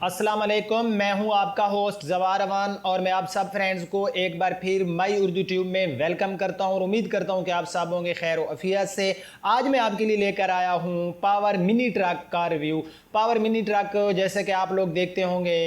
अस्सलाम वालेकुम, मैं हूं आपका होस्ट जवार अमान और मैं आप सब फ्रेंड्स को एक बार फिर माई उर्दू ट्यूब में वेलकम करता हूं और उम्मीद करता हूं कि आप सब होंगे खैर व अफियत से। आज मैं आपके लिए लेकर आया हूं पावर मिनी ट्रक का रिव्यू। पावर मिनी ट्रक जैसे कि आप लोग देखते होंगे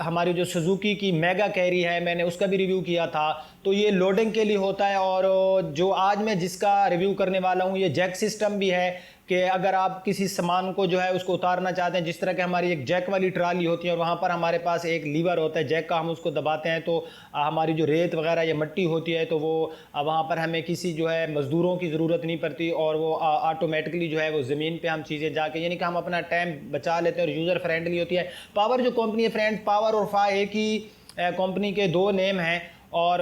हमारी जो सुजुकी की मेगा कैरी है, मैंने उसका भी रिव्यू किया था। तो ये लोडिंग के लिए होता है और जो आज मैं जिसका रिव्यू करने वाला हूँ ये जैक सिस्टम भी है कि अगर आप किसी सामान को जो है उसको उतारना चाहते हैं, जिस तरह की हमारी एक जैक वाली ट्राली होती है और वहाँ पर हमारे पास एक लीवर होता है जैक का, हम उसको दबाते हैं तो हमारी जो रेत वगैरह या मिट्टी होती है तो वो वहाँ पर हमें किसी जो है मज़दूरों की ज़रूरत नहीं पड़ती और वो ऑटोमेटिकली जो है वो ज़मीन पे हम चीज़ें जाके, यानी कि हम अपना टाइम बचा लेते हैं और यूज़र फ्रेंडली होती है। पावर जो कंपनी है फ्रेंड्स, पावर और फा एक ही कंपनी के दो नेम हैं। और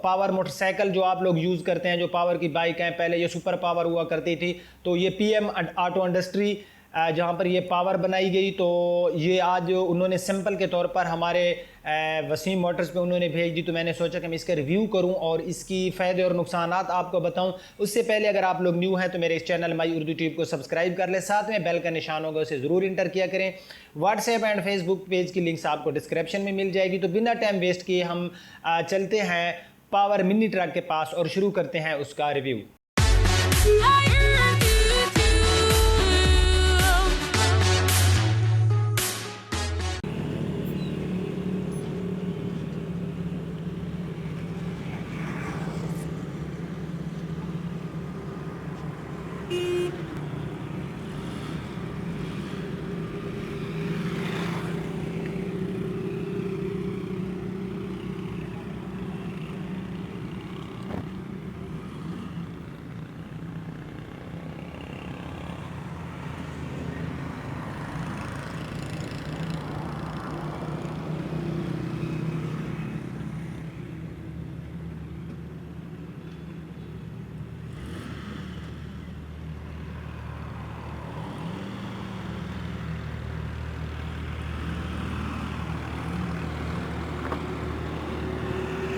पावर मोटरसाइकिल जो आप लोग यूज़ करते हैं, जो पावर की बाइक हैं, पहले ये सुपर पावर हुआ करती थी, तो ये पीएम ऑटो इंडस्ट्री जहाँ पर ये पावर बनाई गई, तो ये आज उन्होंने सिंपल के तौर पर हमारे वसीम मोटर्स पे उन्होंने भेज दी। तो मैंने सोचा कि मैं इसका रिव्यू करूं और इसकी फ़ायदे और नुकसानात आपको बताऊं। उससे पहले अगर आप लोग न्यू हैं तो मेरे इस चैनल माई उर्दू ट्यूब को सब्सक्राइब कर लें, साथ में बेल का निशान होगा उसे ज़रूर इंटर किया करें। व्हाट्सएप एंड फेसबुक पेज की लिंक्स आपको डिस्क्रिप्शन में मिल जाएगी। तो बिना टाइम वेस्ट किए हम चलते हैं पावर मिनी ट्रक के पास और शुरू करते हैं उसका रिव्यू।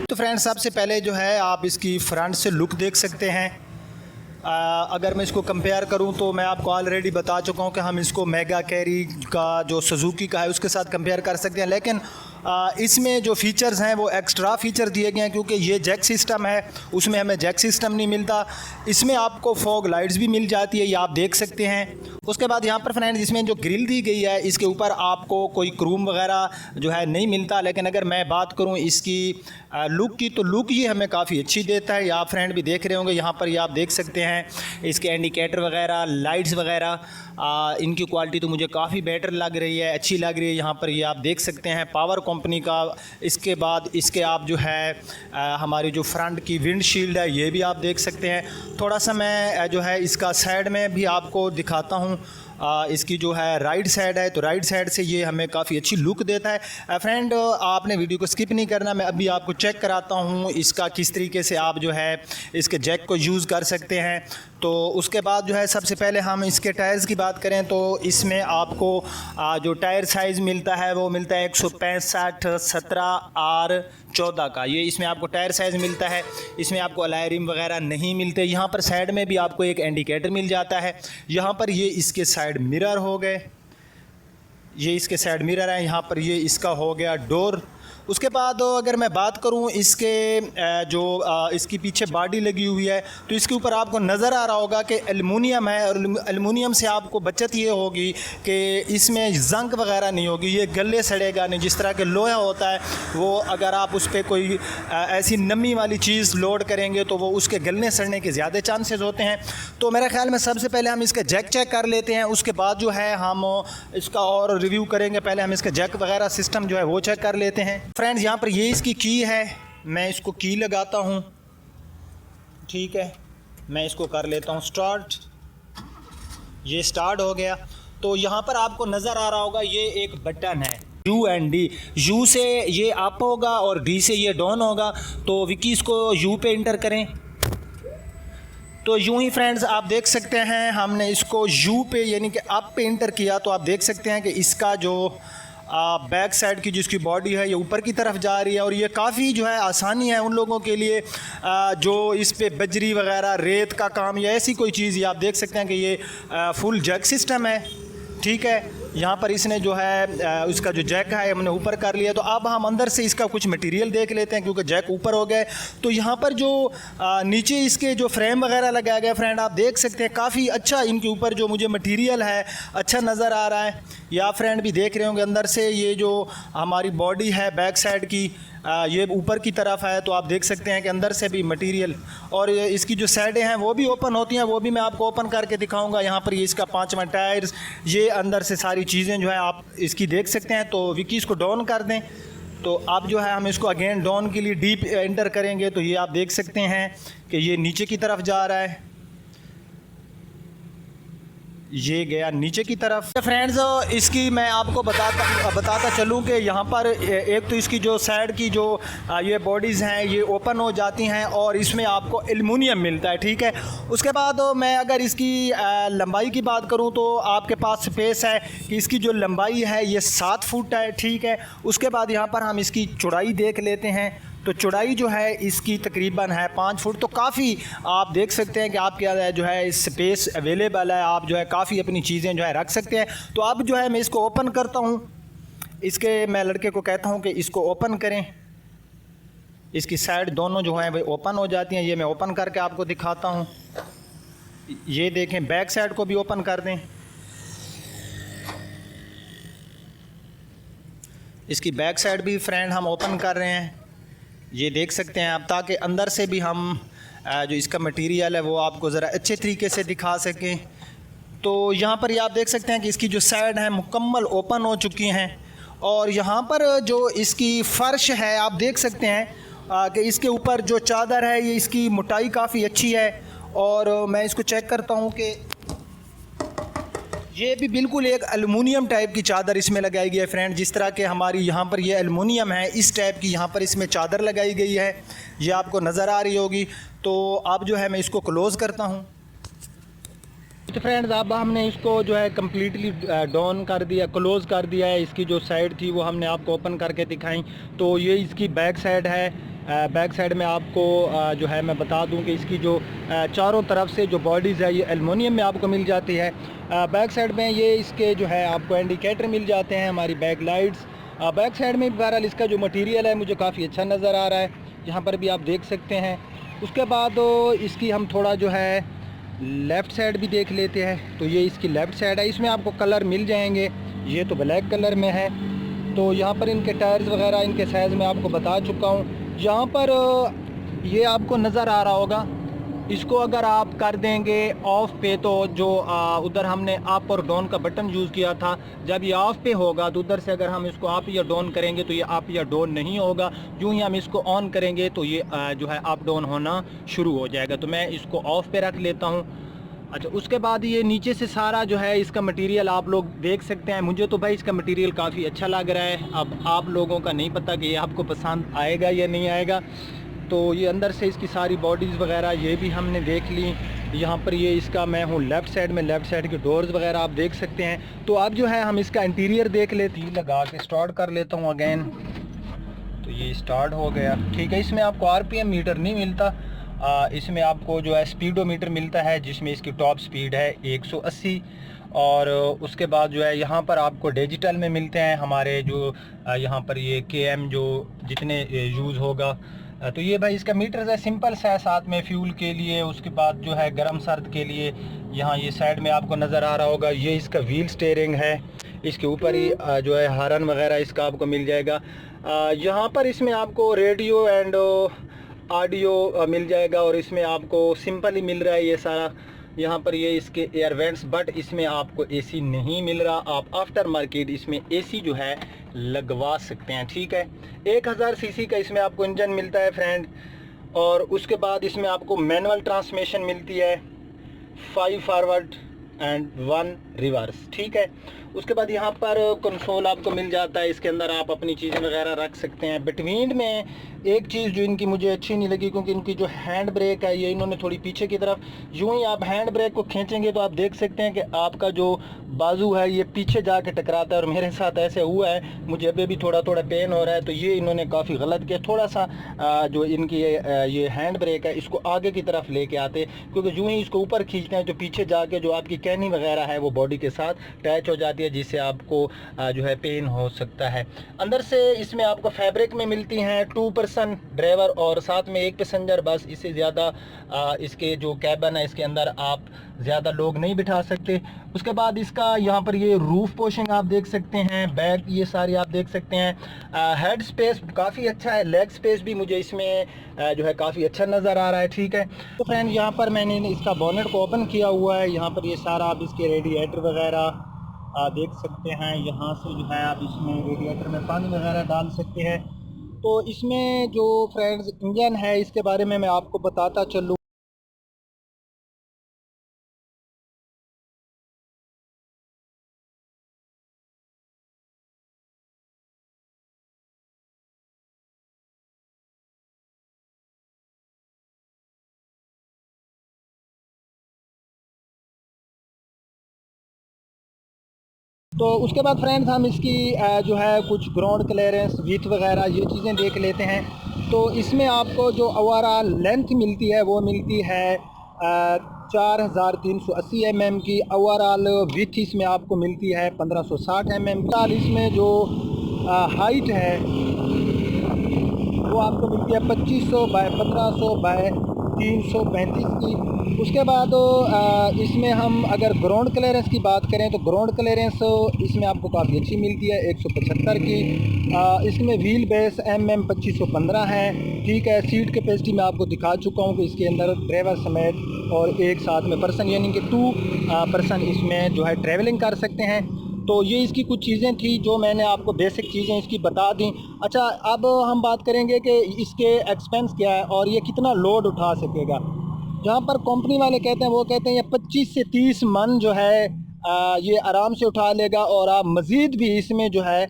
तो फ्रेंड्स, सबसे पहले जो है आप इसकी फ्रंट से लुक देख सकते हैं। अगर मैं इसको कंपेयर करूं तो मैं आपको ऑलरेडी बता चुका हूं कि हम इसको मेगा कैरी का जो सुजुकी का है उसके साथ कंपेयर कर सकते हैं, लेकिन इसमें जो फ़ीचर्स हैं वो एक्स्ट्रा फ़ीचर दिए गए हैं क्योंकि ये जैक सिस्टम है, उसमें हमें जैक सिस्टम नहीं मिलता। इसमें आपको फॉग लाइट्स भी मिल जाती है, ये आप देख सकते हैं। उसके बाद यहाँ पर फ्रेंड्स इसमें जो ग्रिल दी गई है इसके ऊपर आपको कोई क्रूम वगैरह जो है नहीं मिलता, लेकिन अगर मैं बात करूँ इसकी लुक की तो लुक ये हमें काफ़ी अच्छी देता है। ये आप फ्रेंड भी देख रहे होंगे, यहाँ पर ये आप देख सकते हैं इसके इंडिकेटर वगैरह, लाइट्स वगैरह, इनकी क्वालिटी तो मुझे काफ़ी बेटर लग रही है, अच्छी लग रही है। यहाँ पर ये आप देख सकते हैं पावर कंपनी का। इसके बाद इसके आप जो है हमारी जो फ्रंट की विंडशील्ड है ये भी आप देख सकते हैं। थोड़ा सा मैं जो है इसका साइड में भी आपको दिखाता हूँ। इसकी जो है राइट साइड है, तो राइट साइड से ये हमें काफ़ी अच्छी लुक देता है। फ्रेंड, आपने वीडियो को स्किप नहीं करना, मैं अभी आपको चेक कराता हूँ इसका किस तरीके से आप जो है इसके जैक को यूज़ कर सकते हैं। तो उसके बाद जो है सबसे पहले हम इसके टायर्स की बात करें तो इसमें आपको जो टायर साइज़ मिलता है वो मिलता है 165 17R14 का। ये इसमें आपको टायर साइज़ मिलता है। इसमें आपको अलॉय रिम वगैरह नहीं मिलते। यहाँ पर साइड में भी आपको एक इंडिकेटर मिल जाता है। यहाँ पर ये इसके साइड मिरर हो गए, ये इसके साइड मिरर है। यहाँ पर ये इसका हो गया डोर। उसके बाद अगर मैं बात करूं इसके जो इसकी पीछे बॉडी लगी हुई है तो इसके ऊपर आपको नज़र आ रहा होगा कि एल्युमिनियम है और एल्युमिनियम से आपको बचत ये होगी कि इसमें जंग वगैरह नहीं होगी, ये गले सड़ेगा नहीं। जिस तरह के लोहा होता है वो अगर आप उस पर कोई ऐसी नमी वाली चीज़ लोड करेंगे तो वो उसके गलने सड़ने के ज़्यादा चांसेस होते हैं। तो मेरे ख्याल में सबसे पहले हम इसका जैक चेक कर लेते हैं, उसके बाद जो है हम इसका और रिव्यू करेंगे। पहले हम इसका जैक वगैरह सिस्टम जो है वो चेक कर लेते हैं। फ्रेंड्स, यहाँ पर ये इसकी की है, मैं इसको की लगाता हूँ, ठीक है। मैं इसको कर लेता हूँ स्टार्ट, ये स्टार्ट हो गया। तो यहाँ पर आपको नज़र आ रहा होगा ये एक बटन है यू एंड डी। यू से ये अप होगा और डी से ये डाउन होगा। तो विकी इसको यू पे इंटर करें तो यूं ही फ्रेंड्स आप देख सकते हैं हमने इसको यू पे यानी कि अप पे इंटर किया तो आप देख सकते हैं कि इसका जो बैक साइड की जिसकी बॉडी है ये ऊपर की तरफ जा रही है। और ये काफ़ी जो है आसानी है उन लोगों के लिए जो इस पे बजरी वगैरह रेत का काम या ऐसी कोई चीज़, ये आप देख सकते हैं कि ये फुल जैक सिस्टम है, ठीक है। यहाँ पर इसने जो है उसका जो जैक है हमने ऊपर कर लिया। तो अब हम अंदर से इसका कुछ मटेरियल देख लेते हैं, क्योंकि जैक ऊपर हो गए। तो यहाँ पर जो नीचे इसके जो फ्रेम वगैरह लगाया गया फ्रेंड, आप देख सकते हैं काफ़ी अच्छा इनके ऊपर जो मुझे मटेरियल है अच्छा नज़र आ रहा है। या फ्रेंड भी देख रहे होंगे अंदर से ये जो हमारी बॉडी है बैक साइड की ये ऊपर की तरफ है, तो आप देख सकते हैं कि अंदर से भी मटेरियल, और इसकी जो साइडें हैं वो भी ओपन होती हैं, वो भी मैं आपको ओपन करके दिखाऊंगा। यहाँ पर ये इसका 5वां टायर्स, ये अंदर से सारी चीज़ें जो है आप इसकी देख सकते हैं। तो विकी इसको डाउन कर दें, तो आप जो है हम इसको अगेन डाउन के लिए डीप एंटर करेंगे, तो ये आप देख सकते हैं कि ये नीचे की तरफ जा रहा है, ये गया नीचे की तरफ। फ्रेंड्स इसकी मैं आपको बताता चलूँ कि यहाँ पर एक तो इसकी जो साइड की जो ये बॉडीज़ हैं ये ओपन हो जाती हैं और इसमें आपको एल्युमिनियम मिलता है, ठीक है। उसके बाद मैं अगर इसकी लंबाई की बात करूँ तो आपके पास स्पेस है कि इसकी जो लंबाई है ये 7 फुट है, ठीक है। उसके बाद यहाँ पर हम इसकी चौड़ाई देख लेते हैं, तो चौड़ाई जो है इसकी तकरीबन है 5 फुट। तो काफ़ी आप देख सकते हैं कि आपके जो है स्पेस अवेलेबल है, आप जो है काफ़ी अपनी चीज़ें जो है रख सकते हैं। तो अब जो है मैं इसको ओपन करता हूँ, इसके मैं लड़के को कहता हूँ कि इसको ओपन करें। इसकी साइड दोनों जो हैं वो ओपन हो जाती हैं, ये मैं ओपन करके आपको दिखाता हूँ। ये देखें, बैक साइड को भी ओपन कर दें। इसकी बैक साइड भी फ्रेंड हम ओपन कर रहे हैं, ये देख सकते हैं आप, ताकि अंदर से भी हम जो इसका मटेरियल है वो आपको ज़रा अच्छे तरीके से दिखा सकें। तो यहाँ पर ये आप देख सकते हैं कि इसकी जो साइड है मुकम्मल ओपन हो चुकी हैं, और यहाँ पर जो इसकी फ़र्श है आप देख सकते हैं कि इसके ऊपर जो चादर है ये इसकी मोटाई काफ़ी अच्छी है। और मैं इसको चेक करता हूँ कि ये भी बिल्कुल एक एलुमिनियम टाइप की चादर इसमें लगाई गई है फ्रेंड। जिस तरह के हमारी यहाँ पर ये एलुमिनियम है, इस टाइप की यहाँ पर इसमें चादर लगाई गई है, ये आपको नज़र आ रही होगी। तो अब जो है मैं इसको क्लोज़ करता हूँ। तो फ्रेंड्स अब हमने इसको जो है कम्प्लीटली डाउन कर दिया, क्लोज़ कर दिया है। इसकी जो साइड थी वो हमने आपको ओपन करके दिखाई। तो ये इसकी बैक साइड है। बैक साइड में आपको जो है मैं बता दूं कि इसकी जो चारों तरफ से जो बॉडीज़ है ये एल्युमिनियम में आपको मिल जाती है। बैक साइड में ये इसके जो है आपको इंडिकेटर मिल जाते हैं, हमारी बैक लाइट्स। बैक साइड में बहरहाल इसका जो मटेरियल है मुझे काफ़ी अच्छा नज़र आ रहा है, यहाँ पर भी आप देख सकते हैं। उसके बाद इसकी हम थोड़ा जो है लेफ़्ट साइड भी देख लेते हैं। तो ये इसकी लेफ़्ट साइड है, इसमें आपको कलर मिल जाएंगे। ये तो ब्लैक कलर में है। तो यहाँ पर इनके टायर्स वगैरह इनके साइज़ में आपको बता चुका हूँ। यहाँ पर ये आपको नज़र आ रहा होगा, इसको अगर आप कर देंगे ऑफ़ पे, तो जो उधर हमने अप और डाउन का बटन यूज़ किया था, जब ये ऑफ़ पे होगा तो उधर से अगर हम इसको अप या डाउन करेंगे तो ये अप या डाउन नहीं होगा। यूँ ही हम इसको ऑन करेंगे तो ये जो है अप डाउन होना शुरू हो जाएगा। तो मैं इसको ऑफ़ पे रख लेता हूँ। अच्छा, उसके बाद ये नीचे से सारा जो है इसका मटेरियल आप लोग देख सकते हैं। मुझे तो भाई इसका मटेरियल काफ़ी अच्छा लग रहा है। अब आप लोगों का नहीं पता कि ये आपको पसंद आएगा या नहीं आएगा। तो ये अंदर से इसकी सारी बॉडीज़ वगैरह ये भी हमने देख ली। यहाँ पर ये इसका मैं हूँ लेफ़्ट साइड में, लेफ़्ट साइड के डोर्स वगैरह आप देख सकते हैं। तो अब जो है हम इसका इंटीरियर देख लेते हैं। लगा के स्टार्ट कर लेता हूँ अगेन। तो ये स्टार्ट हो गया, ठीक है। इसमें आपको RPM मीटर नहीं मिलता, इसमें आपको जो है स्पीडोमीटर मिलता है, जिसमें इसकी टॉप स्पीड है 180। और उसके बाद जो है यहाँ पर आपको डिजिटल में मिलते हैं हमारे जो यहाँ पर ये KM जो जितने यूज़ होगा। तो ये भाई इसका मीटर है, सिंपल सा है, साथ में फ्यूल के लिए। उसके बाद जो है गर्म सर्द के लिए यहाँ ये साइड में आपको नज़र आ रहा होगा, ये इसका व्हील स्टीयरिंग है। इसके ऊपर ही जो है हॉर्न वगैरह इसका आपको मिल जाएगा। यहाँ पर इसमें आपको रेडियो एंड ऑडियो मिल जाएगा, और इसमें आपको सिंपल ही मिल रहा है ये सारा। यहाँ पर ये इसके एयर वेंट्स, बट इसमें आपको AC नहीं मिल रहा। आप आफ्टर मार्केट इसमें AC जो है लगवा सकते हैं, ठीक है। 1000 cc का इसमें आपको इंजन मिलता है फ्रेंड। और उसके बाद इसमें आपको मैनुअल ट्रांसमिशन मिलती है, 5 फॉरवर्ड एंड 1 रिवर्स, ठीक है। उसके बाद यहाँ पर कंसोल आपको मिल जाता है, इसके अंदर आप अपनी चीज़ें वगैरह रख सकते हैं। बिटवीन में एक चीज़ जो इनकी मुझे अच्छी नहीं लगी, क्योंकि इनकी जो हैंड ब्रेक है ये इन्होंने थोड़ी पीछे की तरफ, यूँ ही आप हैंड ब्रेक को खींचेंगे तो आप देख सकते हैं कि आपका जो बाजू है ये पीछे जाके टकराता है, और मेरे साथ ऐसे हुआ है, मुझे अभी भी थोड़ा थोड़ा पेन हो रहा है। तो ये इन्होंने काफ़ी गलत किया, थोड़ा सा जो इनकी ये हैंड ब्रेक है इसको आगे की तरफ लेके आते, क्योंकि यूँ ही इसको ऊपर खींचते हैं तो पीछे जाके जो आपकी कैनी वगैरह है वो बॉडी बॉडी के साथ अटैच हो जाती है, जिससे आपको जो है पेन हो सकता है। अंदर से इसमें आपको फैब्रिक में मिलती हैं 2 पर्सन ड्राइवर और साथ में 1 पैसेंजर, बस। इससे ज़्यादा इसके जो कैबिन है इसके अंदर आप ज़्यादा लोग नहीं बिठा सकते। उसके बाद इसका यहाँ पर ये रूफ़ पोर्शन आप देख सकते हैं, बैक ये सारी आप देख सकते हैं। हेड स्पेस काफ़ी अच्छा है, लेग स्पेस भी मुझे इसमें जो है काफ़ी अच्छा नज़र आ रहा है। ठीक है, तो फ्रेंड यहाँ पर मैंने इसका बोनेट को ओपन किया हुआ है। यहाँ पर ये सारा आप इसके रेडिएटर वगैरह देख सकते हैं। यहाँ से जो है आप इसमें रेडिएटर में पानी वगैरह डाल सकते हैं। तो इसमें जो फ्रेंड्स इंजन है इसके बारे में मैं आपको बताता चलूँ। तो उसके बाद फ्रेंड्स हम इसकी जो है कुछ ग्राउंड क्लियरेंस, विड्थ वगैरह ये चीज़ें देख लेते हैं। तो इसमें आपको जो ओवरऑल लेंथ मिलती है वो मिलती है 4380 mm की। ओवरऑल विड्थ इसमें आपको मिलती है 1560 mm। इसमें जो हाइट है वो आपको मिलती है 2500 बाय 1500 बाय 335 की। उसके बाद इसमें हम अगर ग्राउंड क्लियरेंस की बात करें तो ग्राउंड क्लियरेंस इसमें आपको काफ़ी अच्छी मिलती है 175 की। इसमें व्हील बेस mm 2515 है। ठीक है, सीट कैपेसिटी मैं आपको दिखा चुका हूँ कि इसके अंदर ड्राइवर समेत और एक साथ में पर्सन यानी कि 2 पर्सन इसमें जो है ट्रैवलिंग कर सकते हैं। तो ये इसकी कुछ चीज़ें थी जो मैंने आपको बेसिक चीज़ें इसकी बता दी। अच्छा, अब हम बात करेंगे कि इसके एक्सपेंस क्या है और ये कितना लोड उठा सकेगा। जहाँ पर कंपनी वाले कहते हैं वो कहते हैं ये 25 से 30 मन जो है ये आराम से उठा लेगा और आप मज़ीद भी इसमें जो है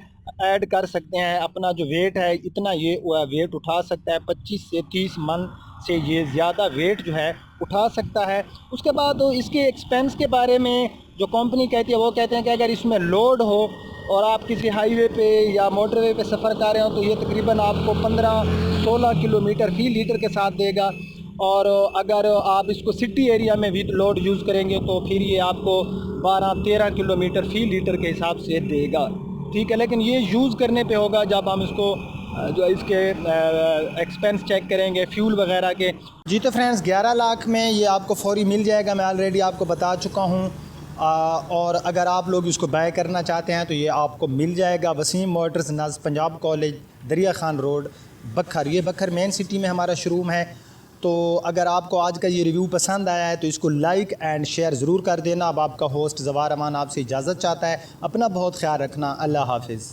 ऐड कर सकते हैं। अपना जो वेट है इतना ये वेट उठा सकता है, 25 से 30 मन से ये ज़्यादा वेट जो है उठा सकता है। उसके बाद इसके एक्सपेंस के बारे में जो कंपनी कहती है वो कहते हैं कि अगर इसमें लोड हो और आप किसी हाईवे पे या मोटरवे पे सफ़र कर रहे हो तो ये तकरीबन आपको 15-16 किलोमीटर फी लीटर के साथ देगा। और अगर आप इसको सिटी एरिया में विद लोड यूज़ करेंगे तो फिर ये आपको 12-13 किलोमीटर फी लीटर के हिसाब से देगा। ठीक है, लेकिन ये यूज़ करने पे होगा जब हम इसको जो इसके एक्सपेंस चेक करेंगे फ्यूल वगैरह के। जी तो फ्रेंड्स 11 लाख में ये आपको फौरी मिल जाएगा, मैं ऑलरेडी आपको बता चुका हूँ। और अगर आप लोग इसको बाय करना चाहते हैं तो ये आपको मिल जाएगा वसीम मोटर्स, नाज पंजाब कॉलेज, दरिया खान रोड, बखर। ये बखर मेन सिटी में हमारा शोरूम है। तो अगर आपको आज का ये रिव्यू पसंद आया है तो इसको लाइक एंड शेयर ज़रूर कर देना। अब आपका होस्ट ज़वार अमान आपसे इजाज़त चाहता है। अपना बहुत ख्याल रखना। अल्लाह हाफिज़।